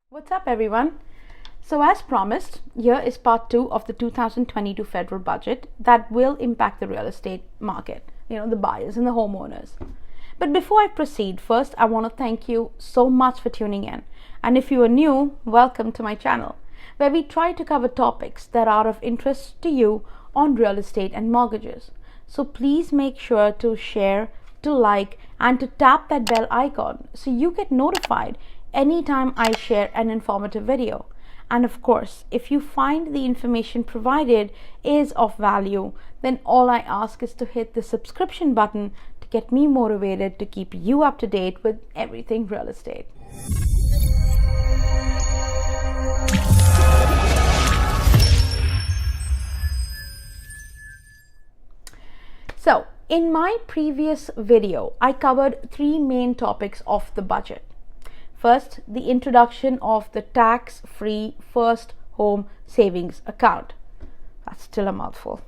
What's up, everyone? So, as promised, here is part 2 of the 2022 federal budget that will impact the real estate market, the buyers and the homeowners. But before I proceed, first I want to thank you so much for tuning in. And if you are new, welcome to my channel, where we try to cover topics that are of interest to you on real estate and mortgages. So please make sure to share, to like, and to tap that bell icon so you get notified anytime I share an informative video. And of course, if you find the information provided is of value, then all I ask is to hit the subscription button to get me motivated to keep you up to date with everything real estate. So, in my previous video, I covered 3 main topics of the budget. First, the introduction of the tax-free first home savings account. That's still a mouthful.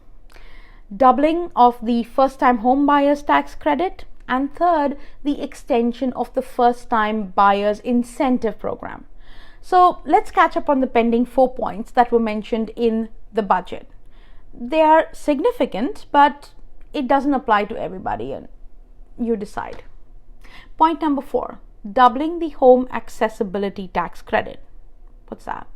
Doubling of the first-time home buyers tax credit. And third, the extension of the first-time buyers incentive program. So let's catch up on the pending 4 points that were mentioned in the budget. They are significant, but it doesn't apply to everybody, and you decide. Point number 4. Doubling the home accessibility tax credit. What's that?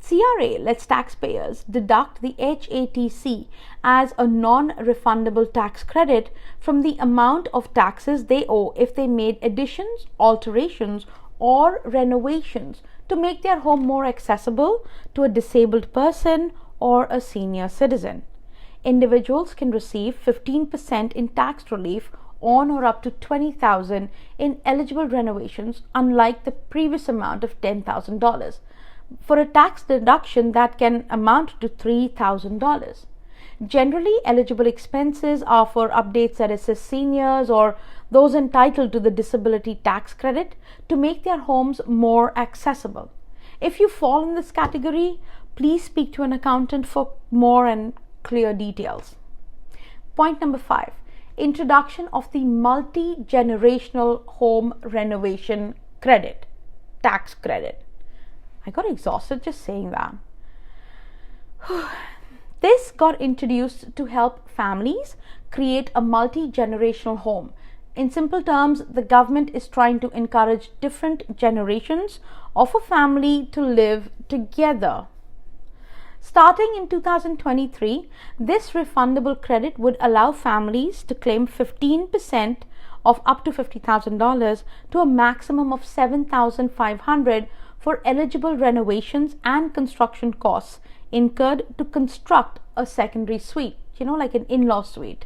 CRA lets taxpayers deduct the HATC as a non-refundable tax credit from the amount of taxes they owe if they made additions, alterations, or renovations to make their home more accessible to a disabled person or a senior citizen. Individuals can receive 15% in tax relief on or up to $20,000 in eligible renovations, unlike the previous amount of $10,000, for a tax deduction that can amount to $3,000. Generally, eligible expenses are for updates that assist seniors or those entitled to the disability tax credit to make their homes more accessible. If you fall in this category, please speak to an accountant for more and clear details. Point number 5. Introduction of the multi-generational home renovation credit, tax credit. I got exhausted just saying that. This got introduced to help families create a multi-generational home. In simple terms, the government is trying to encourage different generations of a family to live together. Starting in 2023, this refundable credit would allow families to claim 15% of up to $50,000 to a maximum of $7,500 for eligible renovations and construction costs incurred to construct a secondary suite, like an in-law suite.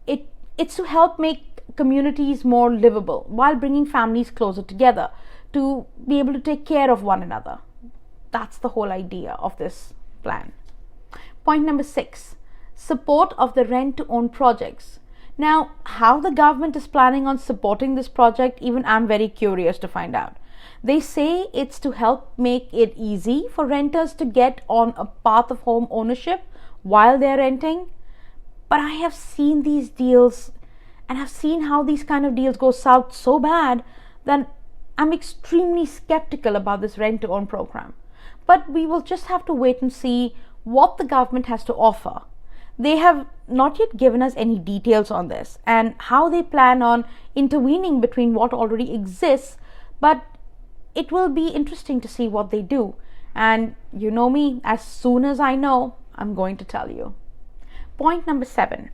It's to help make communities more livable while bringing families closer together to be able to take care of one another. That's the whole idea of this plan. Point number 6, support of the rent-to-own projects. Now, how the government is planning on supporting this project, even I'm very curious to find out. They say it's to help make it easy for renters to get on a path of home ownership while they're renting. But I have seen these deals and have seen how these kind of deals go south so bad that I'm extremely skeptical about this rent-to-own program. But we will just have to wait and see what the government has to offer. They have not yet given us any details on this and how they plan on intervening between what already exists, but it will be interesting to see what they do. And you know me, as soon as I know, I'm going to tell you. Point number 7.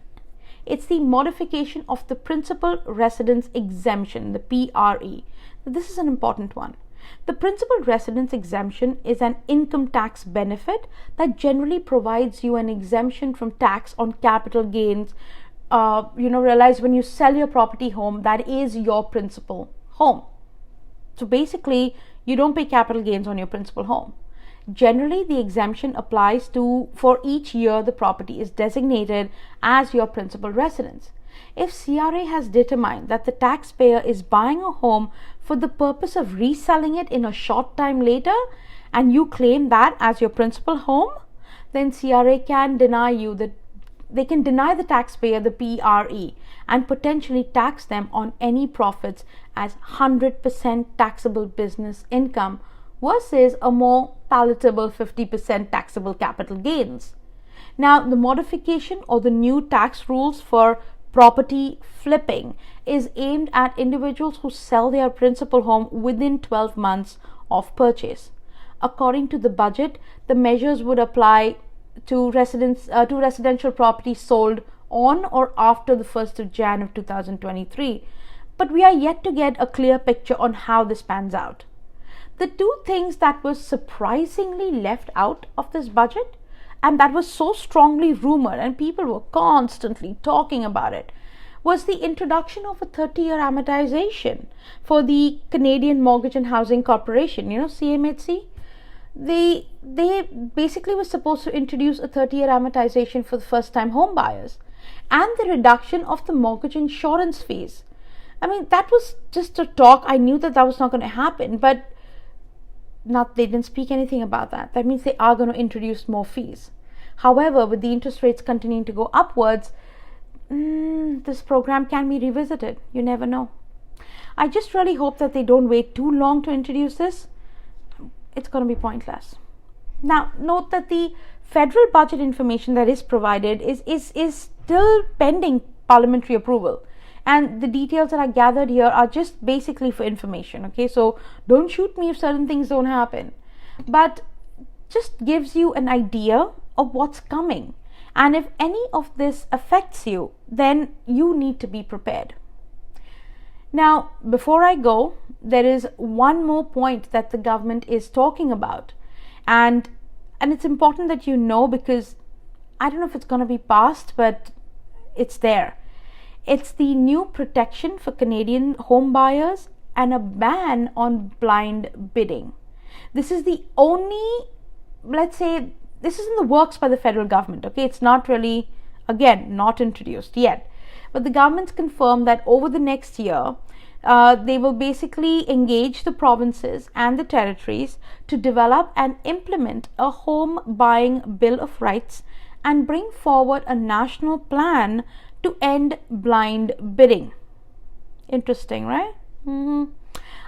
It's the modification of the principal residence exemption, the PRE. This is an important one. The principal residence exemption is an income tax benefit that generally provides you an exemption from tax on capital gains. Realize when you sell your property home, that is your principal home. So basically, you don't pay capital gains on your principal home. Generally, the exemption applies for each year the property is designated as your principal residence. If CRA has determined that the taxpayer is buying a home for the purpose of reselling it in a short time later, and you claim that as your principal home, then CRA can deny you the they can deny the taxpayer the PRE and potentially tax them on any profits as 100% taxable business income versus a more palatable 50% taxable capital gains. Now, the modification or the new tax rules for property flipping is aimed at individuals who sell their principal home within 12 months of purchase. According to the budget, the measures would apply to residential property sold on or after the 1st of Jan of 2023, but we are yet to get a clear picture on how this pans out. The two things that were surprisingly left out of this budget, and that was so strongly rumored and people were constantly talking about it, was the introduction of a 30-year amortization for the Canadian Mortgage and Housing Corporation, CMHC. They basically were supposed to introduce a 30-year amortization for the first-time home buyers and the reduction of the mortgage insurance fees. I mean, that was just a talk. I knew that was not going to happen, but they didn't speak anything about that. That means they are going to introduce more fees. However, with the interest rates continuing to go upwards, this program can be revisited. You never know. I just really hope that they don't wait too long to introduce this. It's going to be pointless. Now, note that the federal budget information that is provided is still pending parliamentary approval. And the details that are gathered here are just basically for information. Okay, so don't shoot me if certain things don't happen. But just gives you an idea of what's coming. And if any of this affects you, then you need to be prepared. Now, before I go, there is one more point that the government is talking about. And it's important that you know, because I don't know if it's going to be passed, but it's there. It's the new protection for Canadian home buyers and a ban on blind bidding. This is the only, let's say, this is in the works by the federal government. Okay, it's not really, again, not introduced yet. But the government's confirmed that over the next year, they will basically engage the provinces and the territories to develop and implement a home buying bill of rights and bring forward a national plan to end blind bidding. Interesting, right?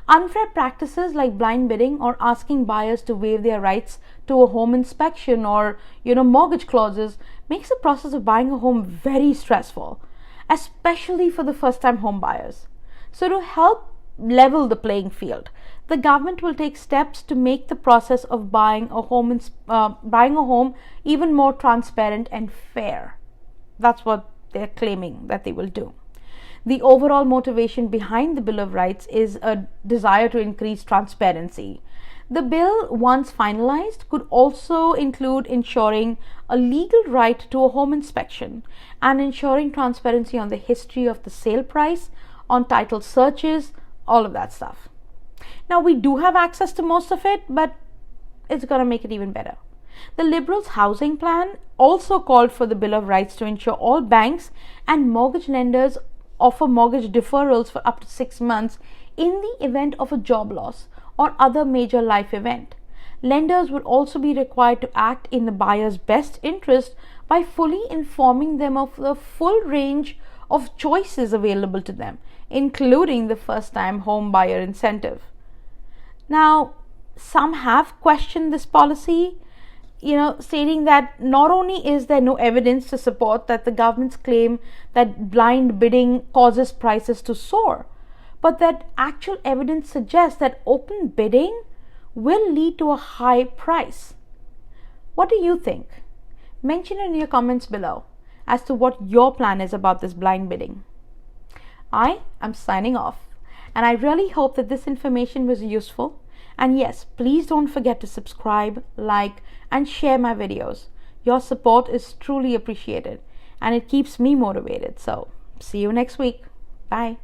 Unfair practices like blind bidding or asking buyers to waive their rights to a home inspection or mortgage clauses makes the process of buying a home very stressful, especially for the first-time home buyers. So to help level the playing field, the government will take steps to make the process of buying a home even more transparent and fair. That's what they're claiming that they will do. The overall motivation behind the Bill of Rights is a desire to increase transparency. The bill, once finalized, could also include ensuring a legal right to a home inspection and ensuring transparency on the history of the sale price, on title searches, all of that stuff. Now, we do have access to most of it, but it's going to make it even better. The Liberals' housing plan also called for the Bill of Rights to ensure all banks and mortgage lenders offer mortgage deferrals for up to 6 months in the event of a job loss or other major life event. Lenders would also be required to act in the buyer's best interest by fully informing them of the full range of choices available to them, including the first-time home buyer incentive. Now, some have questioned this policy, stating that not only is there no evidence to support that the government's claim that blind bidding causes prices to soar, but that actual evidence suggests that open bidding will lead to a high price. What do you think? Mention in your comments below as to what your plan is about this blind bidding. I am signing off, and I really hope that this information was useful. And yes, please don't forget to subscribe, like, and share my videos. Your support is truly appreciated, and it keeps me motivated. So, see you next week. Bye.